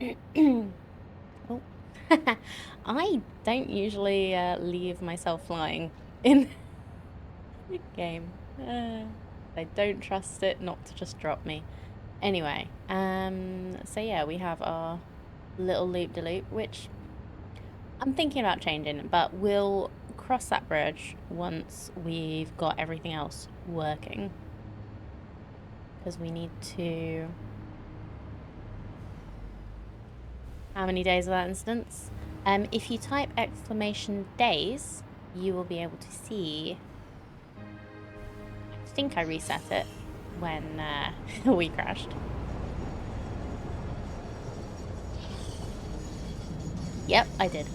Oh. I don't usually leave myself flying in the game. I don't trust it not to just drop me. Anyway, so yeah, we have our little loop-de-loop, which I'm thinking about changing, but we'll cross that bridge once we've got everything else working. Because we need to... How many days of that instance? If you type exclamation days, you will be able to see... I think I reset it when we crashed. Yep, I did.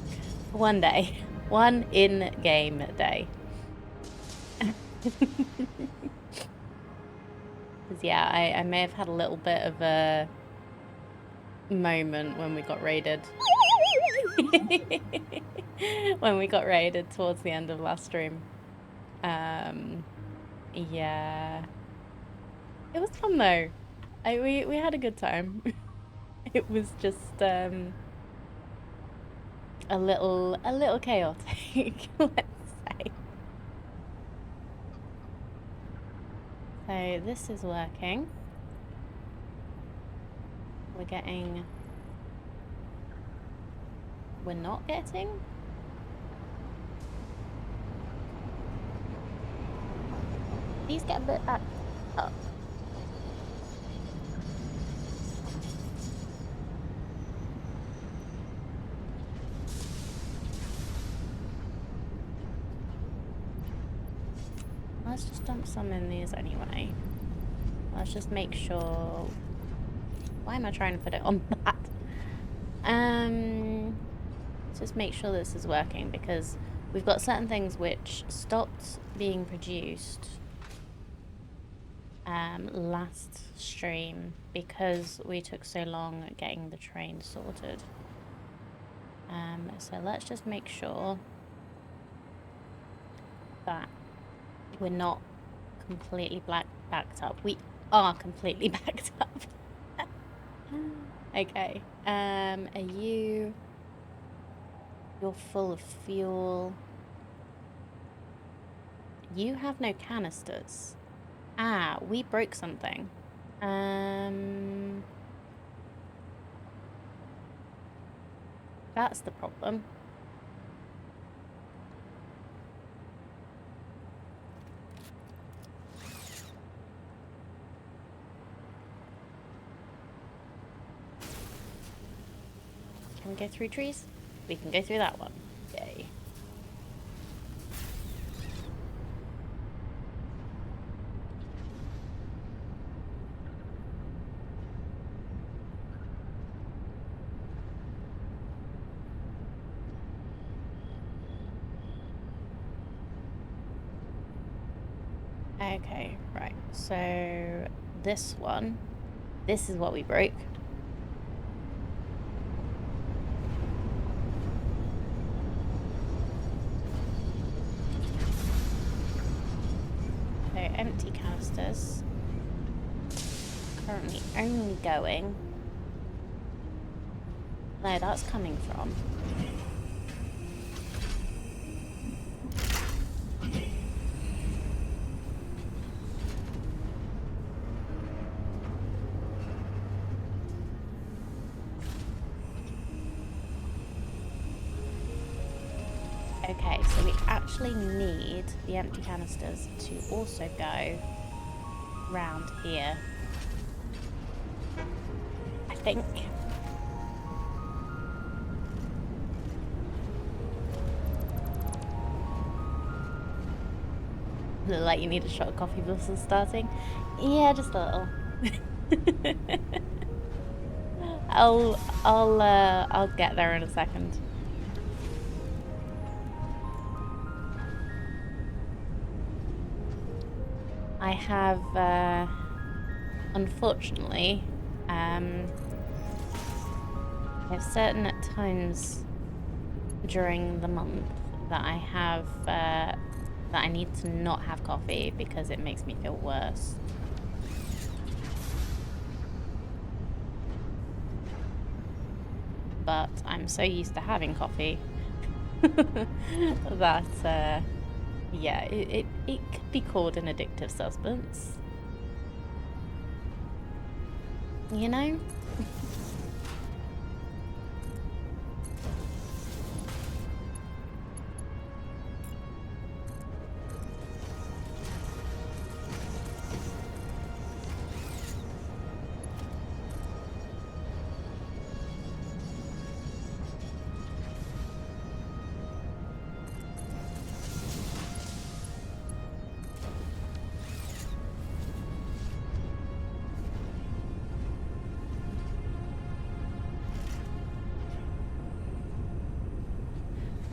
One day. One in-game day. Because, yeah, I may have had a little bit of a moment when we got raided. When we got raided towards the end of last stream. Yeah. It was fun, though. We had a good time. It was just, a little chaotic, let's say. So this is working. We're not getting? These get a bit back up. Let's just dump some in these anyway. Let's just make sure... Why am I trying to put it on that? Let's just make sure this is working, because we've got certain things which stopped being produced last stream because we took so long getting the train sorted. So let's just make sure that we're not completely backed up. We are completely backed up. Okay. Are you... You're full of fuel. You have no canisters. Ah, we broke something. That's the problem. Can we go through trees? We can go through that one. Yay. Okay, right. So this one, this is what we broke. So empty canisters. Currently only going... No, that's coming from... Okay, so we actually need the empty canisters to also go round here. I think. Look like you need a shot of coffee before starting. Yeah, just a little. I'll get there in a second. I have, unfortunately, I have certain times during the month that I have, that I need to not have coffee because it makes me feel worse. but I'm so used to having coffee that, yeah, it could be called an addictive substance. You know?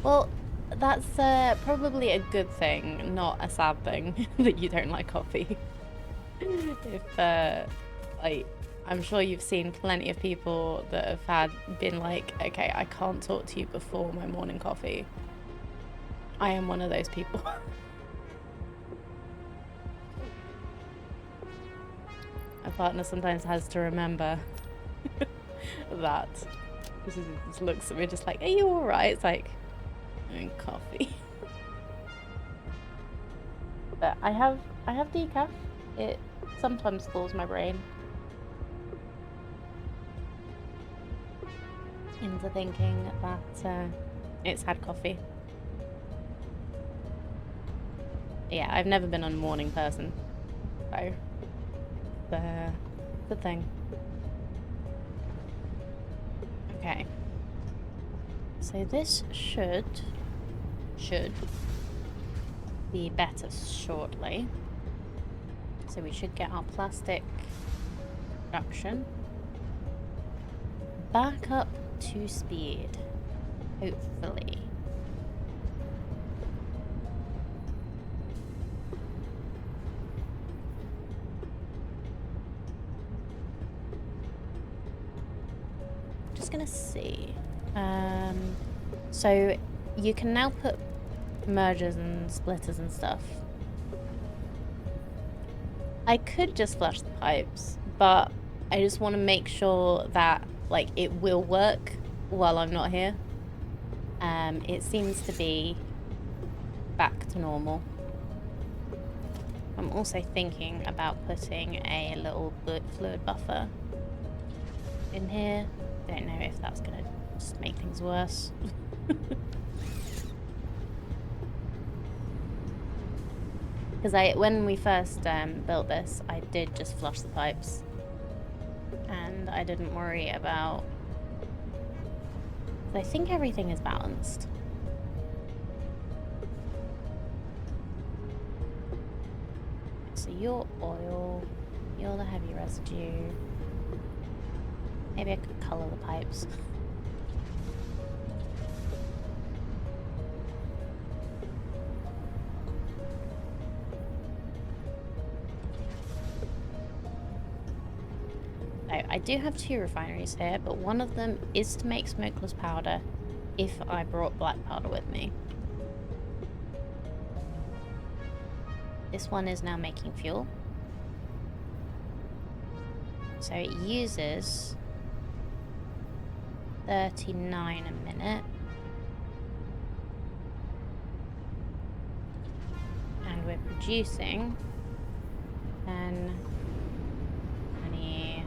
Well, that's probably a good thing, not a sad thing, that you don't like coffee. If, like, I'm sure you've seen plenty of people that have been like, okay, I can't talk to you before my morning coffee. I am one of those people. My partner sometimes has to remember that. He just looks at me just like, are you alright? It's like, coffee. But I have decaf. It sometimes fools my brain into thinking that it's had coffee. Yeah, I've never been a morning person, so the thing. Okay. So this should be better shortly. So we should get our plastic production back up to speed, hopefully. Just gonna see. So you can now put mergers and splitters and stuff. I could just flush the pipes, but I just want to make sure that like it will work while I'm not here. It seems to be back to normal. I'm also thinking about putting a little fluid buffer in here. Don't know if that's gonna just make things worse. Because when we first built this, I did just flush the pipes, and I didn't worry about. I think everything is balanced. So your oil, you're the heavy residue. Maybe I could colour the pipes. I do have 2 refineries here, but one of them is to make smokeless powder if I brought black powder with me. This one is now making fuel. So it uses 39 a minute. And we're producing 10, 20,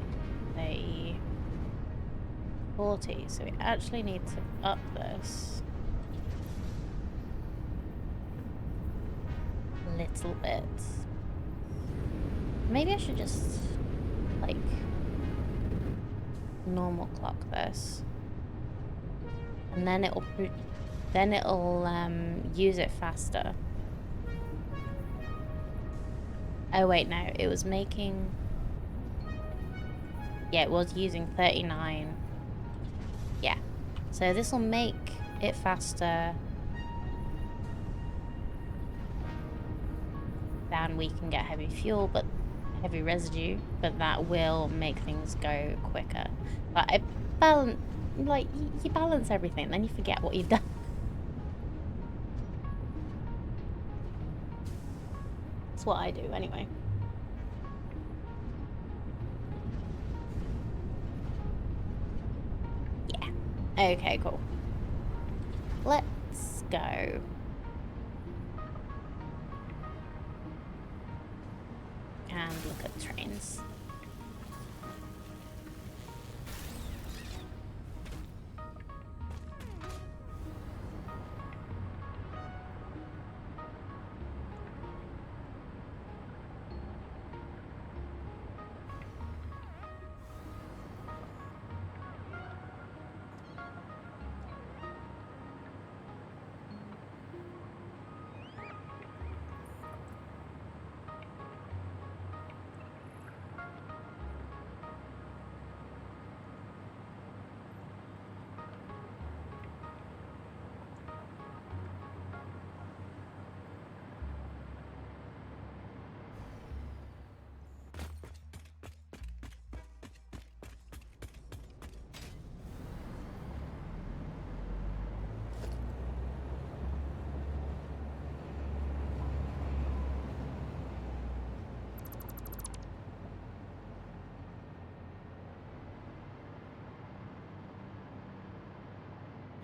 30, 40. So we actually need to up this a little bit. Maybe I should just like normal clock this, and then it'll use it faster. Oh wait, no, it was making, yeah, it was using 39. Yeah, so this will make it faster than we can get heavy fuel, but heavy residue, but that will make things go quicker. But I balance, like, you balance everything, then you forget what you've done. That's what I do anyway. Yeah. Okay, cool. Let's go. And look at trains.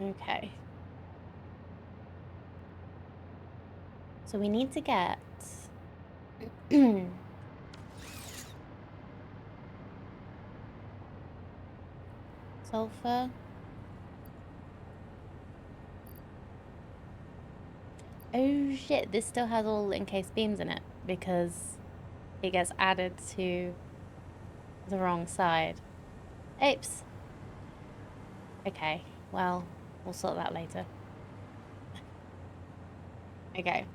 Okay. So we need to get sulfur. Oh shit, this still has all encased beams in it because it gets added to the wrong side. Apes. Okay, well, we'll sort that later. Okay.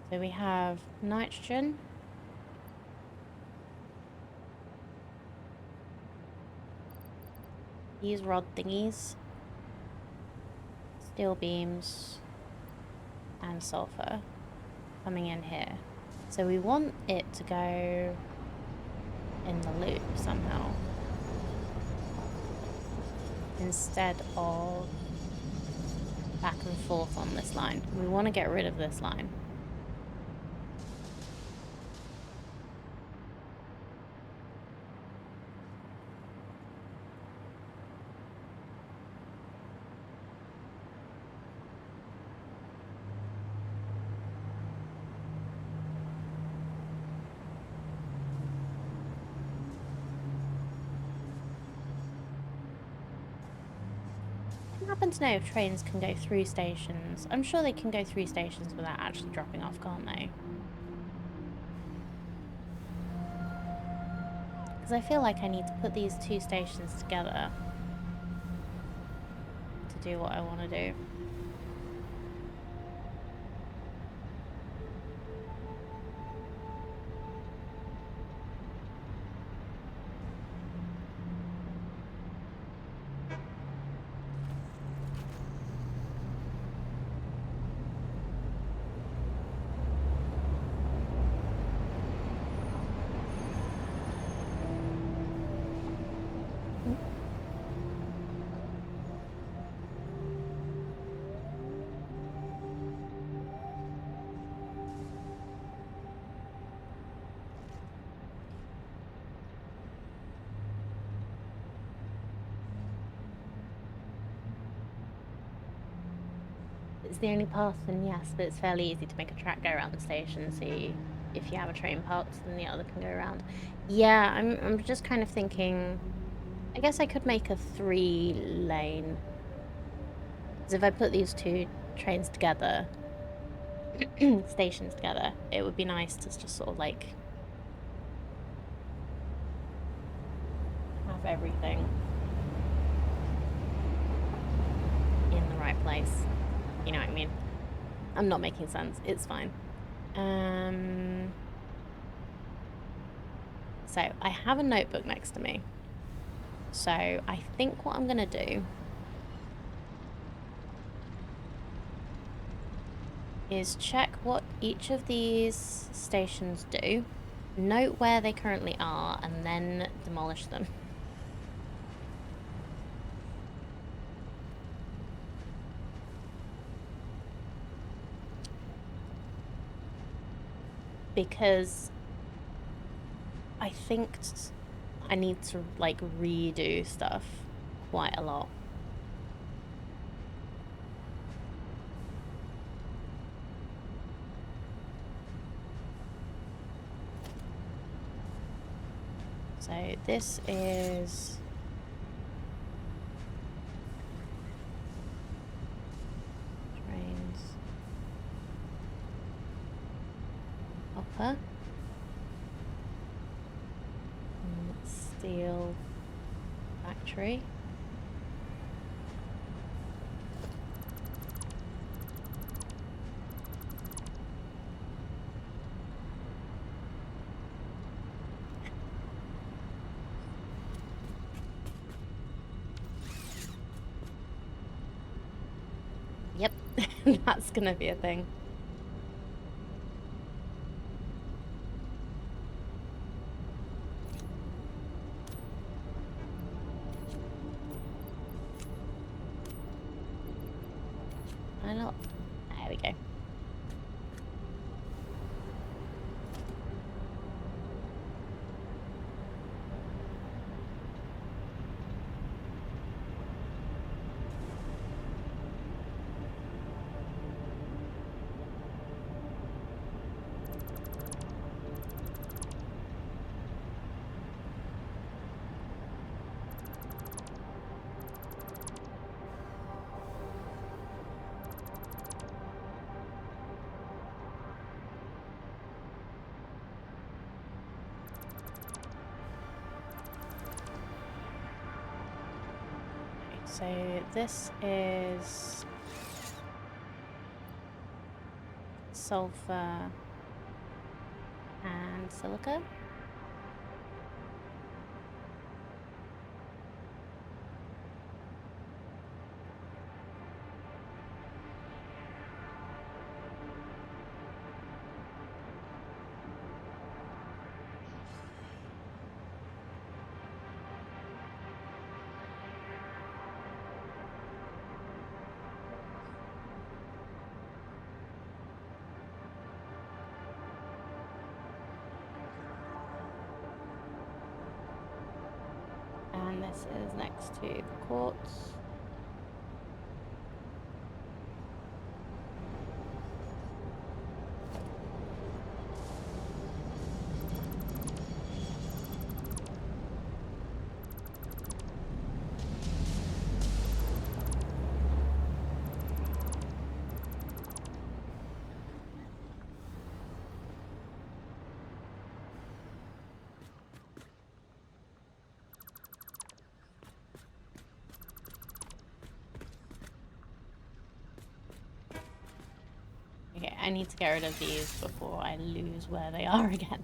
So we have nitrogen. These rod thingies. Steel beams. And sulfur coming in here. So we want it to go in the loop somehow. Instead of back and forth on this line. We want to get rid of this line. I happen to know if trains can go through stations. I'm sure they can go through stations without actually dropping off, can't they? Because I feel like I need to put these two stations together to do what I want to do. It's the only path, and yes, but it's fairly easy to make a track go around the station, so if you have a train parked, then the other can go around. Yeah, I'm just kind of thinking, I guess I could make a 3-lane. Because if I put these two trains together, stations together, it would be nice to just sort of like have everything in the right place. You know what I mean? I'm not making sense. It's fine. So I have a notebook next to me. So I think what I'm gonna do is check what each of these stations do, note where they currently are, and then demolish them. because I think I need to like redo stuff quite a lot. So this is trains, hopper, steel factory. Yep, that's gonna be a thing. I know. There we go. So this is sulfur and silica. And this is next to the quartz. Okay, I need to get rid of these before I lose where they are again.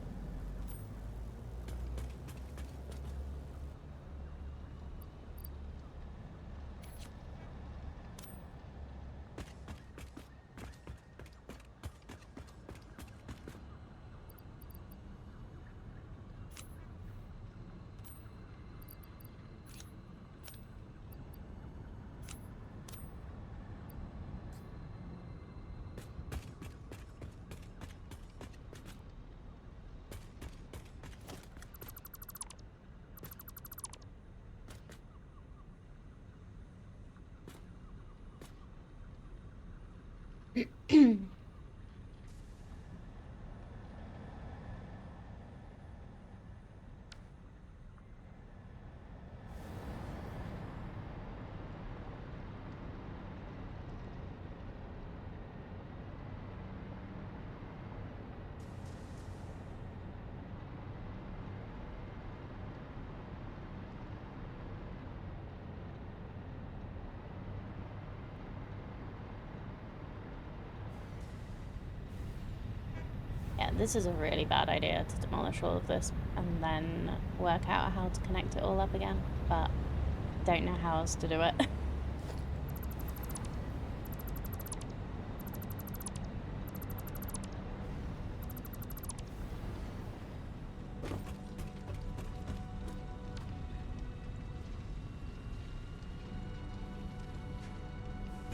Yeah, this is a really bad idea to demolish all of this and then work out how to connect it all up again, but don't know how else to do it.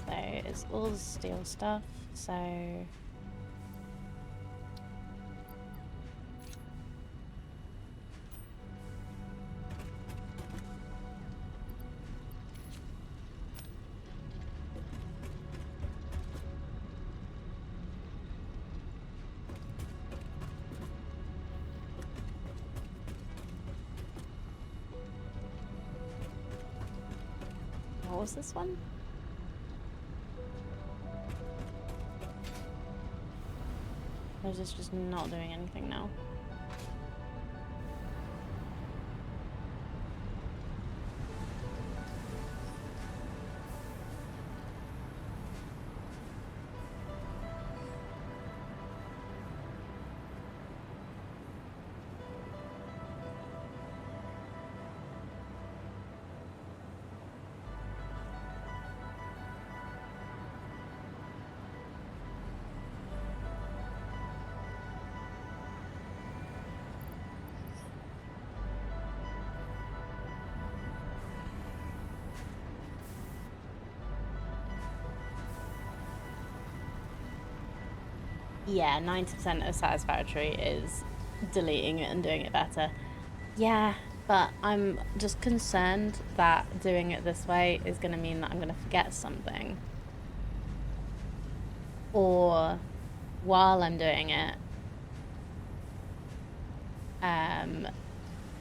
So it's all the steel stuff, so What was this one? Or is this just not doing anything now? Yeah, 90% of Satisfactory is deleting it and doing it better. Yeah, but I'm just concerned that doing it this way is going to mean that I'm going to forget something. Or while I'm doing it,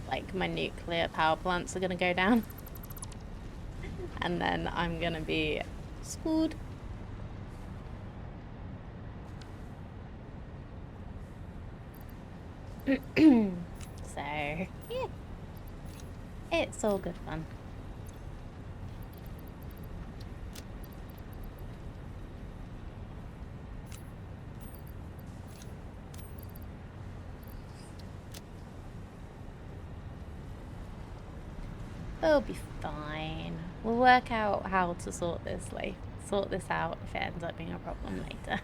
like my nuclear power plants are going to go down. And then I'm going to be screwed. So, yeah. It's all good fun. It'll be fine. We'll work out how to sort this out if it ends up being a problem later.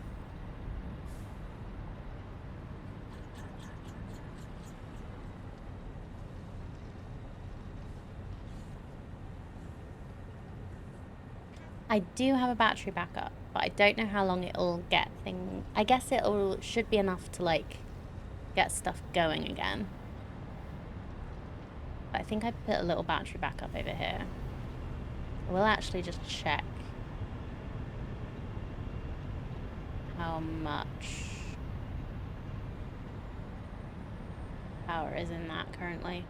I do have a battery backup, but I don't know how long it'll get I guess should be enough to like get stuff going again. But I think I put a little battery backup over here. We'll actually just check how much power is in that currently.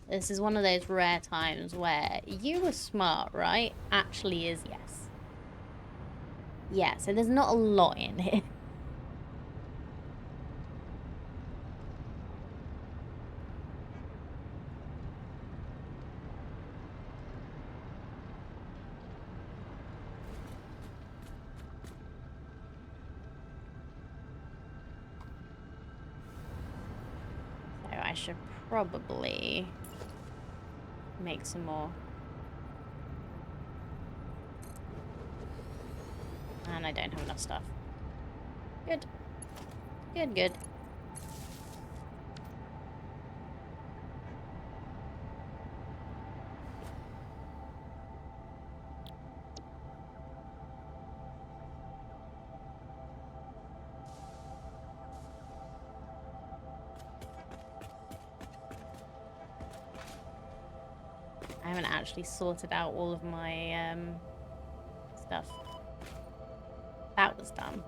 This is one of those rare times where you were smart, right? Actually is yes. Yeah, so there's not a lot in here. So I should probably make some more. And I don't have enough stuff. Good. Good, good. I haven't actually sorted out all of my stuff. That was dumb.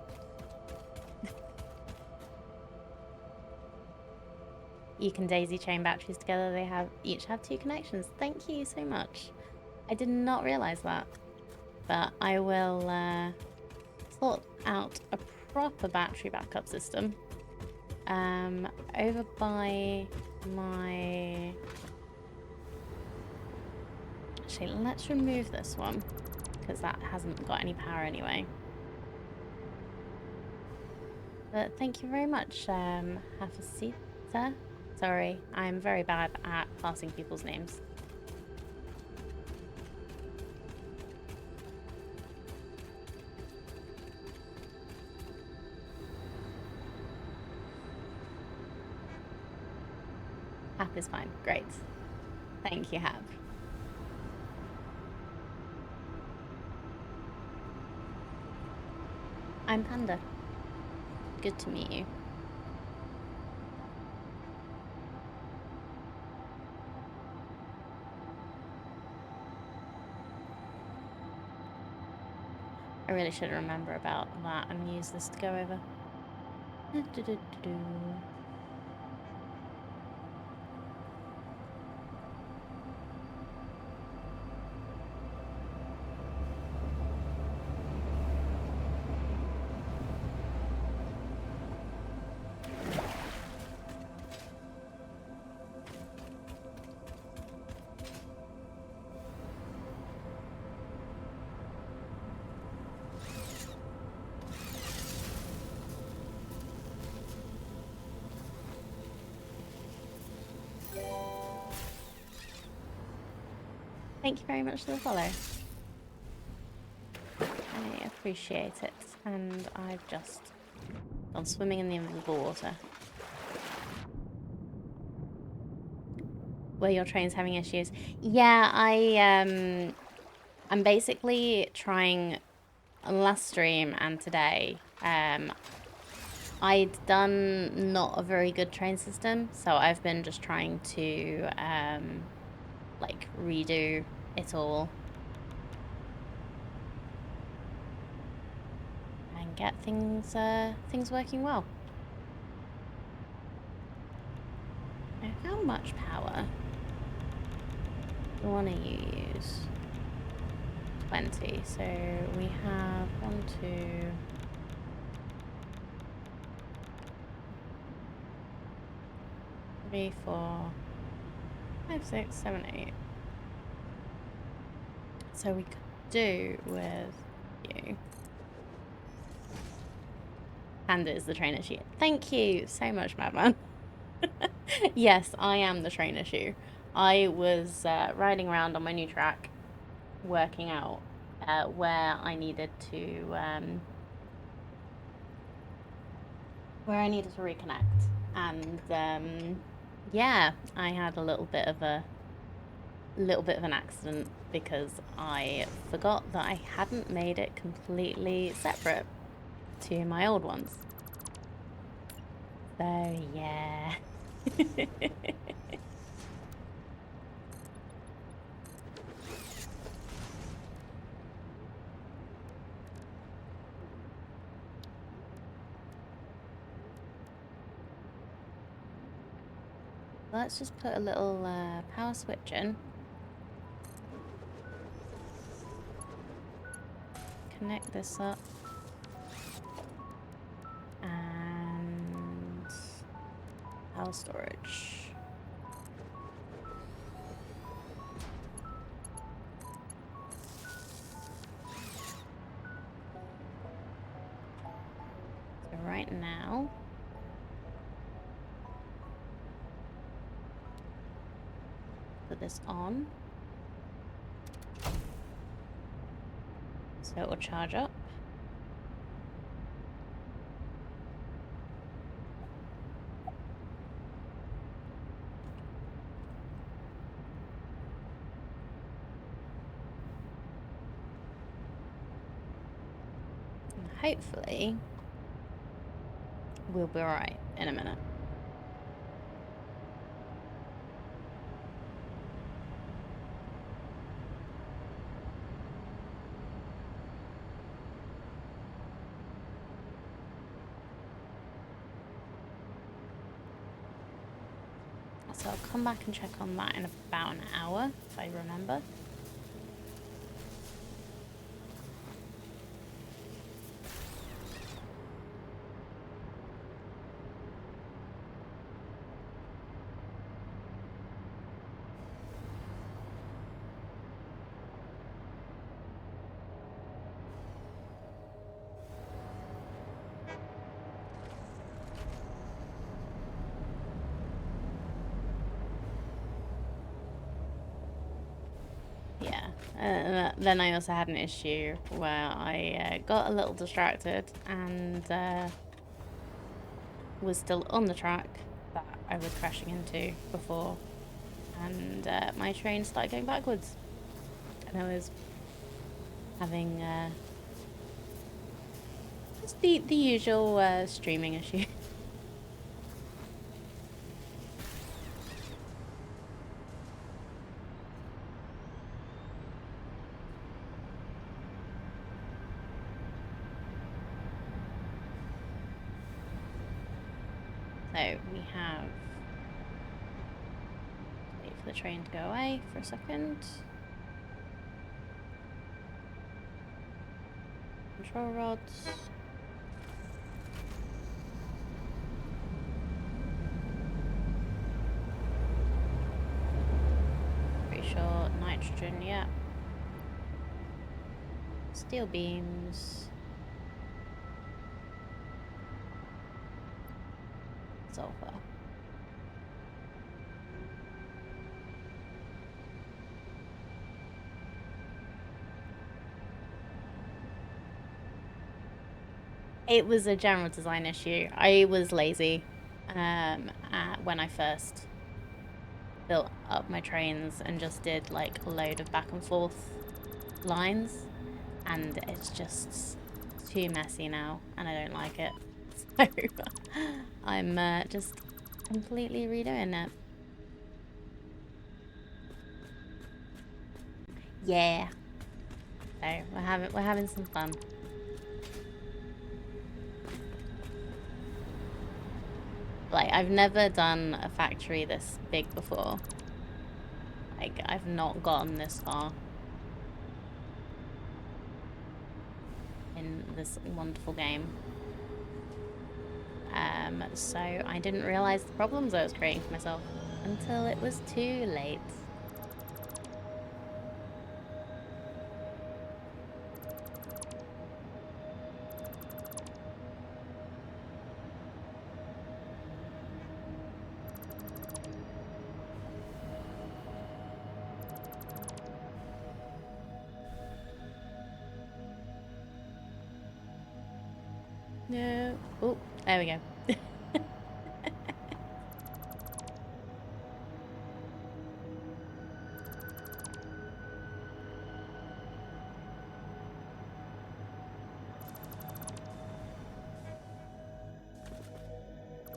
You can daisy chain batteries together. They each have 2 connections. Thank you so much. I did not realize that. But I will sort out a proper battery backup system. Over by my... Actually, let's remove this one, because that hasn't got any power anyway. But thank you very much, Hafasita. Sorry, I'm very bad at passing people's names. Hap is fine. Great. Thank you, Hap. I'm Panda. Good to meet you. I really should remember about that and use this to go over. Thank you very much for the follow. I appreciate it. And I've just gone swimming in the invisible water. Where your train's having issues. Yeah, I'm basically trying last stream and today. I'd done not a very good train system, so I've been just trying to like redo it all and get things working well. Now, how much power do want to use? 20. So we have 1, 2. 3, 4, 5, 6, 7, 8. So we could do with you. Panda is the trainer shoe. Thank you so much, Madman. Yes, I am the trainer shoe. I was riding around on my new track, working out where I needed to reconnect, and yeah, I had a little bit of an accident because I forgot that I hadn't made it completely separate to my old ones. So yeah. Let's just put a little power switch in. Connect this up. And power storage. So right now, put this on. So it will charge up. And hopefully, we'll be alright in a minute. So I'll come back and check on that in about an hour, if I remember. Yeah, then I also had an issue where I got a little distracted and was still on the track that I was crashing into before, and my train started going backwards, and I was having just the usual streaming issue. So we have... Wait for the train to go away for a second. Control rods. Pretty sure nitrogen, yeah. Steel beams. Sulfur. It was a general design issue. I was lazy when I first built up my trains and just did like a load of back and forth lines, and it's just too messy now and I don't like it. So I'm just completely redoing it. Yeah. So we're having some fun. Like, I've never done a factory this big before. Like, I've not gotten this far in this wonderful game. So I didn't realize the problems I was creating for myself until it was too late. No. Oh, there we go.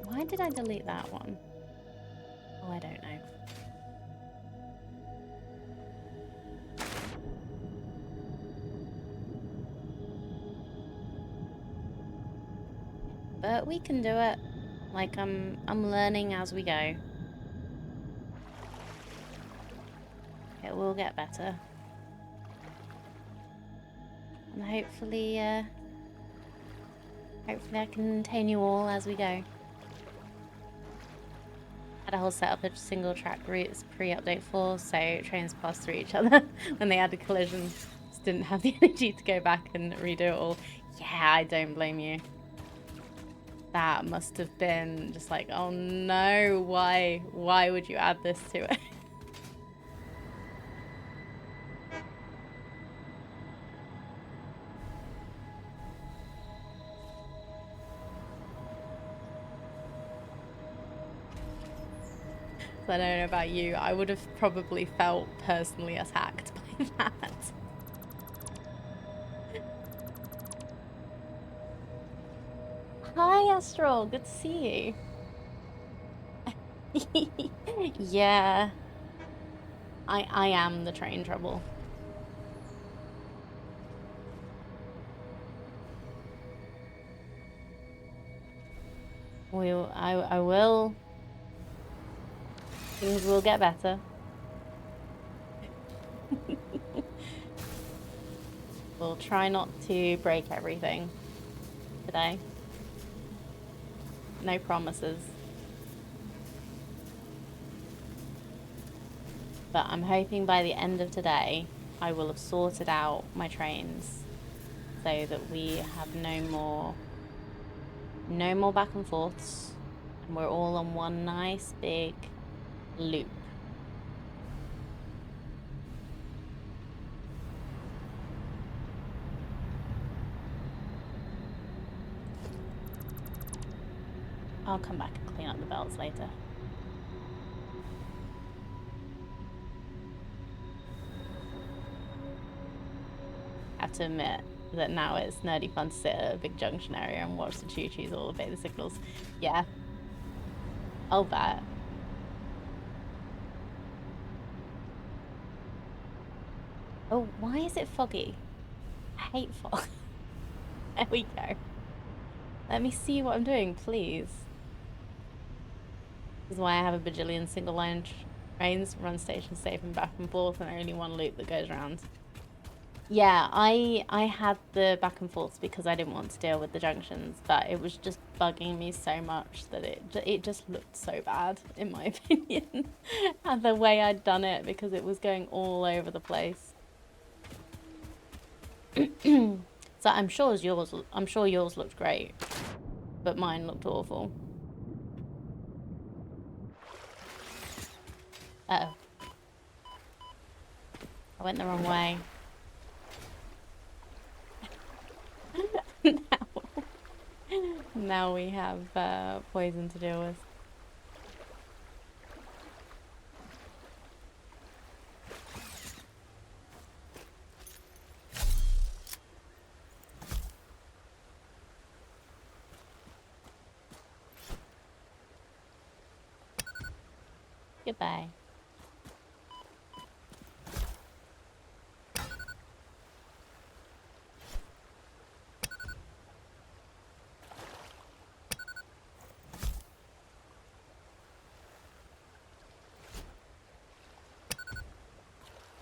Why did I delete that one? Oh, I don't know. But we can do it. Like, I'm learning as we go. It will get better. And hopefully I can entertain you all as we go. Had a whole setup of single track routes pre-update 4, so trains pass through each other. When they added collisions, just didn't have the energy to go back and redo it all. Yeah, I don't blame you. That must have been just like, oh no, why would you add this to it? I don't know about you, I would have probably felt personally attacked by that. Hi Astral, good to see you. Yeah. I am the train trouble. I will. Things will get better. We'll try not to break everything today. No promises. But I'm hoping by the end of today, I will have sorted out my trains so that we have no more back and forths, and we're all on one nice big loop. I'll come back and clean up the belts later. I have to admit that now it's nerdy fun to sit at a big junction area and watch the choo-choos all obey the signals. Yeah. I'll bet. Oh, why is it foggy? I hate fog. There we go. Let me see what I'm doing, please. This is why I have a bajillion single line trains, run station safe and back and forth, and only one loop that goes around. Yeah, I had the back and forths because I didn't want to deal with the junctions, but it was just bugging me so much that it just looked so bad, in my opinion, and the way I'd done it, because it was going all over the place. So I'm sure yours looked great, but mine looked awful. Uh-oh. I went the wrong way. Now we have poison to deal with. Goodbye.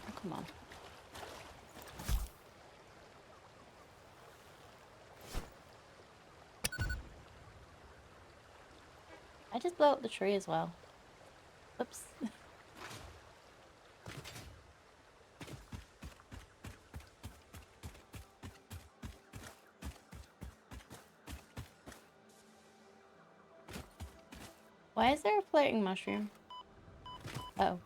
Oh, come on. I just blew up the tree as well. Oops. Why is there a floating mushroom? Oh.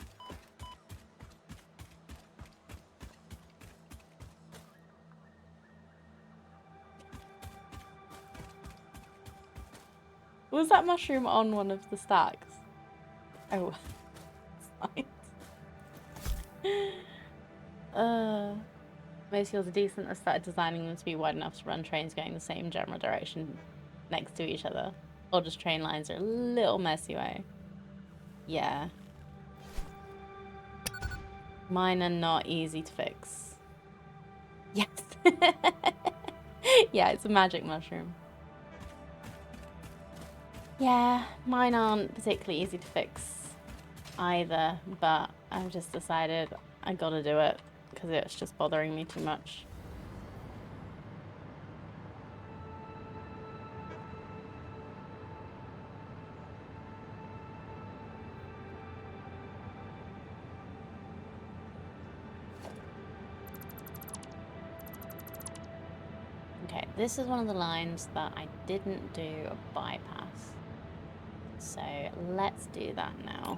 Was that mushroom on one of the stacks? Oh, it's fine. Most fields are decent. I started designing them to be wide enough to run trains going the same general direction next to each other. Or just train lines are a little messy way. Yeah. Mine are not easy to fix. Yes. Yeah, it's a magic mushroom. Yeah, mine aren't particularly easy to fix either, but I've just decided I gotta do it because it's just bothering me too much. Okay, this is one of the lines that I didn't do a bypass. So let's do that now.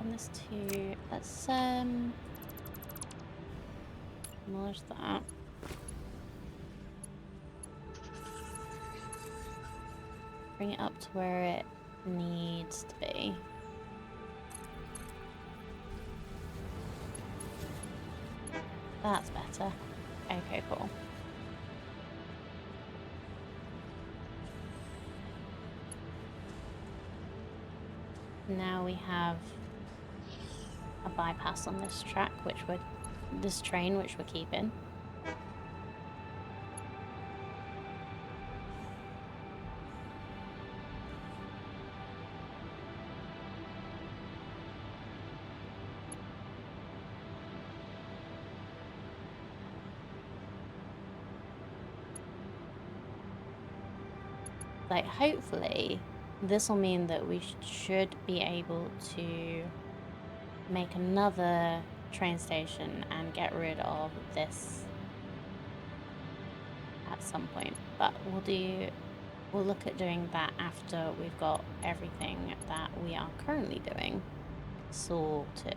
On this too, let's demolish that. Bring it up to where it needs to be. That's better. Okay, cool. Now we have a bypass on this track, this train, which we're keeping. Like, hopefully This will mean that we should be able to make another train station and get rid of this at some point. But we'll look at doing that after we've got everything that we are currently doing sorted.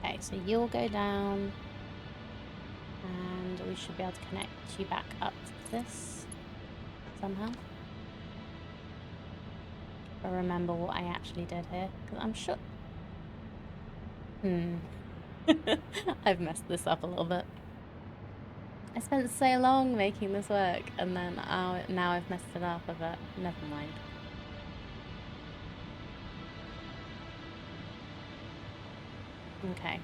Okay, so you'll go down and we should be able to connect you back up to this somehow. Or remember what I actually did here, because I'm sure... I've messed this up a little bit. I spent so long making this work, and then now I've messed it up a bit. Never mind. Okay.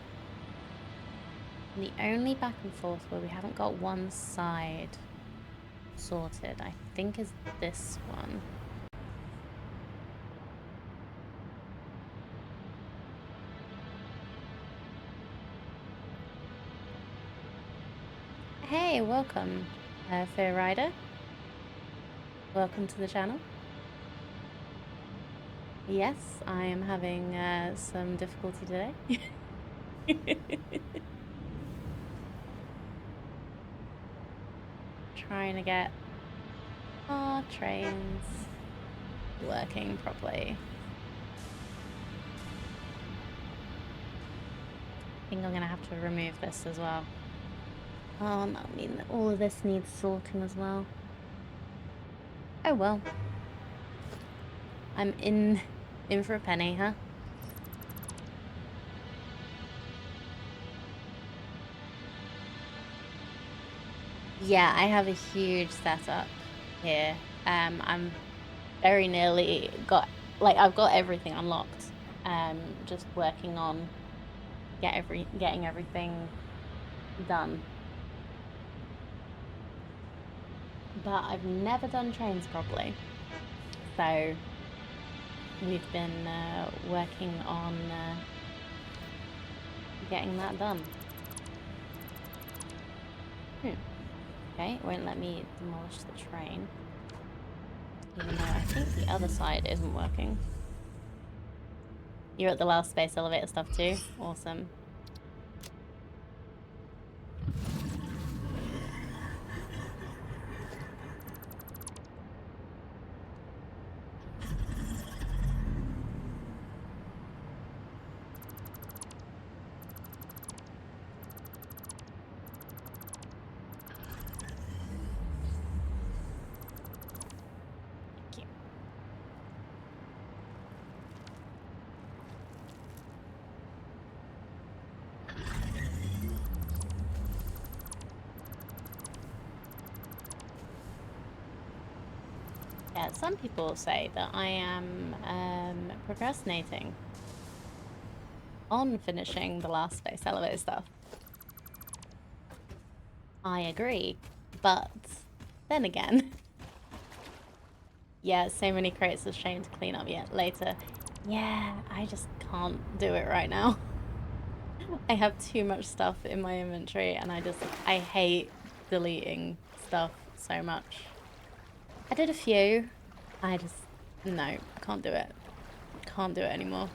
The only back and forth where we haven't got one side sorted, I think, is this one. Hey, welcome, Fair Rider. Welcome to the channel. Yes, I am having some difficulty today. Trying to get our trains working properly. I think I'm gonna have to remove this as well. Oh, that'll mean that all of this needs sorting as well. Oh well. I'm in for a penny, huh? Yeah, I have a huge setup here. I'm very nearly got, like, I've got everything unlocked. Just working on getting everything done. But I've never done trains properly, so we've been working on getting that done. Okay, it won't let me demolish the train, even though I think the other side isn't working. You're at the last space elevator stuff too? Awesome. Yeah, some people say that I am procrastinating on finishing the last space elevator stuff. I agree, but then again, yeah, so many crates of shame to clean up yet later. Yeah, I just can't do it right now. I have too much stuff in my inventory, and I hate deleting stuff so much. I did a few. No, can't do it. Can't do it anymore.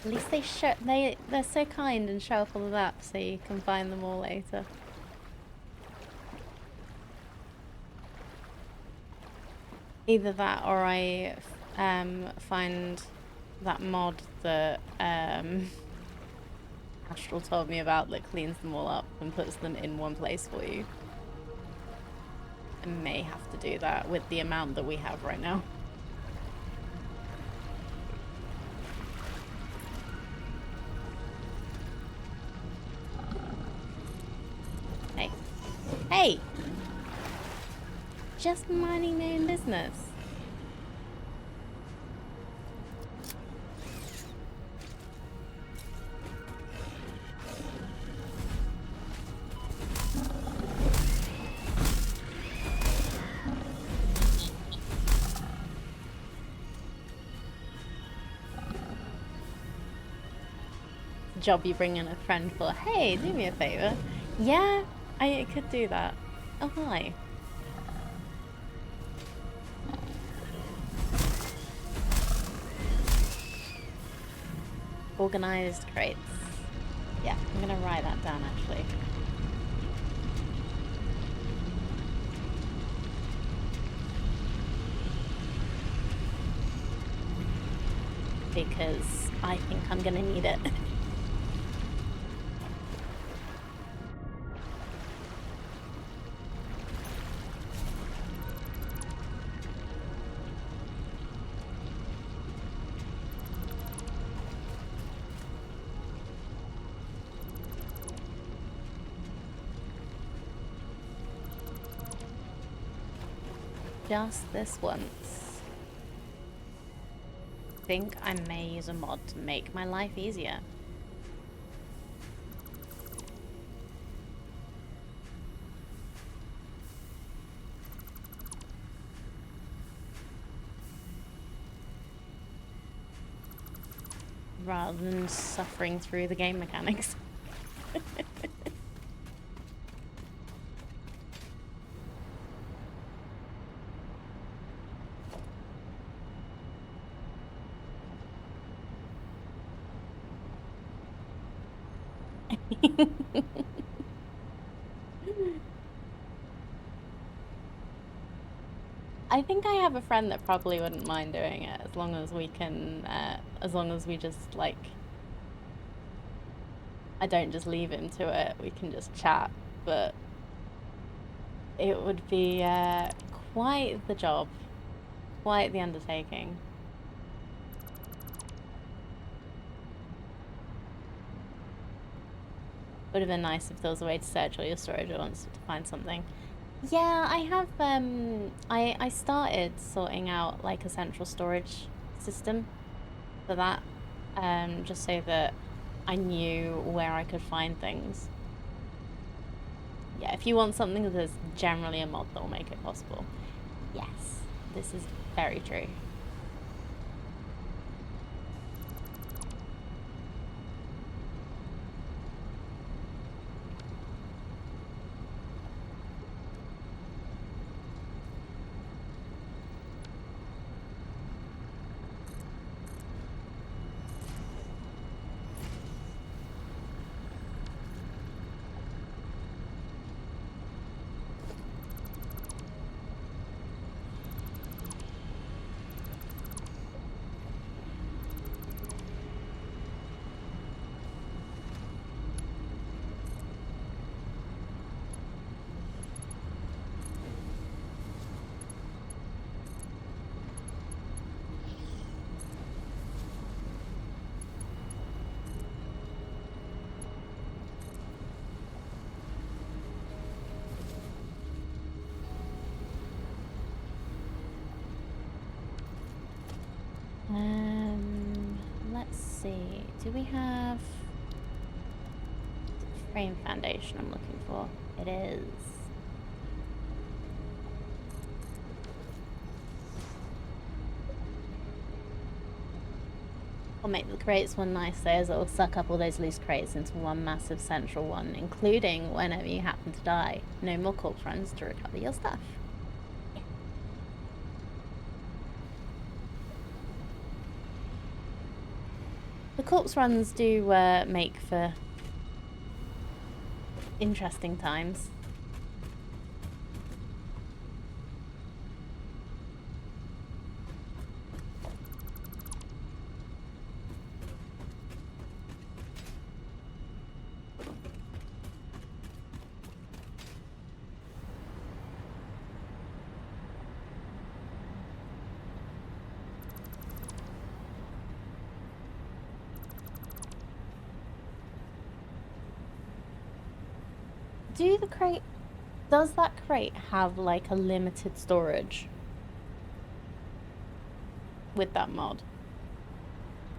At least they're so kind and show up on the map so you can find them all later. Either that or I find that mod that Astral told me about that cleans them all up and puts them in one place for you. I may have to do that with the amount that we have right now. just minding my own business. Job you bring in a friend for. Hey, do me a favor. Yeah, I could do that. Oh, hi. Organized crates. Yeah, I'm gonna write that down actually. Because I think I'm gonna need it. Just this once. Think I may use a mod to make my life easier. Rather than suffering through the game mechanics. I think I have a friend that probably wouldn't mind doing it as long as we can, as long as we just like, I don't just leave him to it, we can just chat, but it would be quite the job, quite the undertaking. Would have been nice if there was a way to search all your storage at once to find something. Yeah, I have, I started sorting out like a central storage system for that, just so that I knew where I could find things. Yeah, if you want something, there's generally a mod that will make it possible. Yes, this is very true. Let's see. Do we have frame foundation I'm looking for? It is. I'll make the crates one nice though, as it'll suck up all those loose crates into one massive central one, including whenever you happen to die. No more corpse runs to recover your stuff. The corpse runs do make for interesting times. Do the crate... Does that crate have like a limited storage with that mod?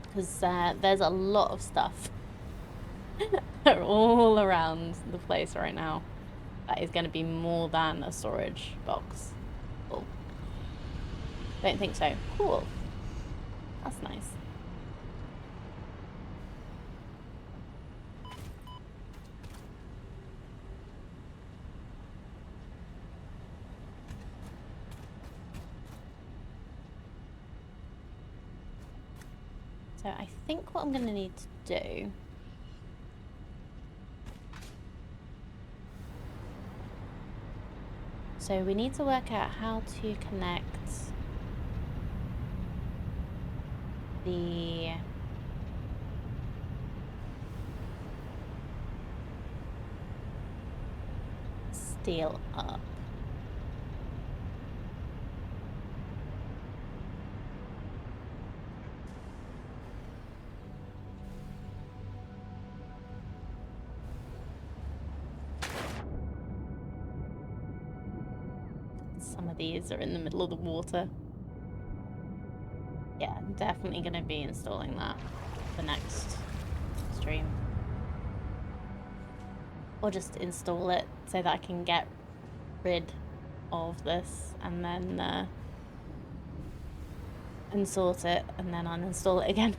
Because there's a lot of stuff all around the place right now that is going to be more than a storage box. Cool. Don't think so. Cool. That's nice. So I think what I'm going to need to do so we need to work out how to connect the steel up. Some of these are in the middle of the water. Yeah, I'm definitely going to be installing that for next stream. Or just install it so that I can get rid of this and then unsort it and then uninstall it again.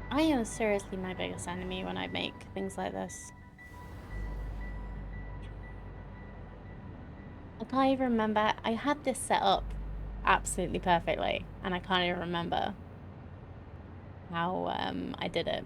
I am seriously my biggest enemy when I make things like this. I can't even remember. I had this set up absolutely perfectly, and I can't even remember how I did it.